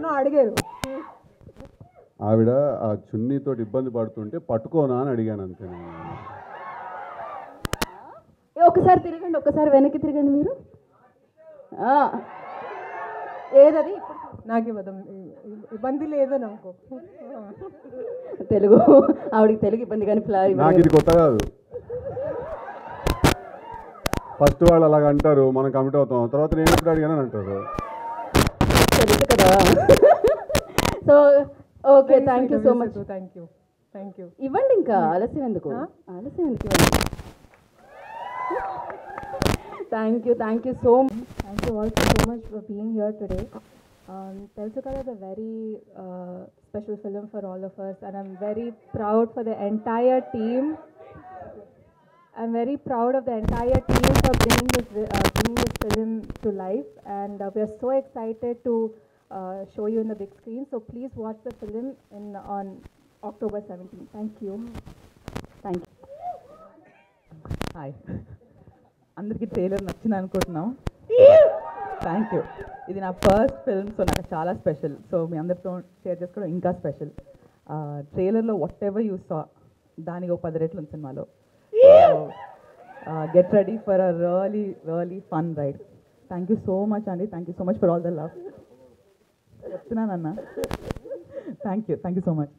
ఎవరినో అడిగారు. ఆవిడ ఆ చున్నీతో ఇబ్బంది పడుతుంటే పట్టుకోనా అని అడిగాను అంతే. ఒకసారి తిరగండి, ఒకసారి వెనక్కి తిరగండి మీరు. ఏదది నాకు ఇబ్బంది లేదు నాకు. తెలుగు ఆవిడకి తెలుగు ఇబ్బంది కానీ ఫ్లవర్ నాకు ఇది కొత్త కాదు. ఫస్ట్ వాళ్ళు అలాగ అంటారు, మనం కమిట్ అవుతాం, తర్వాత నేను ఎప్పుడు అడిగానని అంటారు. తెలుసు కదా. So okay, thank you so much. Thank you. ఇవ్వండి, ఇంకా ఆలస్యం ఎందుకు ఇవ్వండి. Thank you so much. Thank you also so much for being here today. Telusu Kada is a very special film for all of us, and I'm very proud for the entire team. I'm very proud of the entire team for bringing this film to life, and we are so excited to show you in the big screen. So please watch the film on October 17th. Thank you. Hi, అందరికీ trailer నచ్చింది అనుకుంటున్నాం. Thank you. ఇది నా first film, so నాకు చాలా special. So మీ అందరితో share చేసుకోవడం ఇంకా స్పెషల్. ట్రైలర్లో వాట్ ఎవర్ యూ సా దానికి 10 రెట్లు ఉంది సినిమాలో. Get ready for a really fun ride. Thank you so much అండి. Thank you so much for all the love. చెప్తున్నానన్నా. Thank you so much.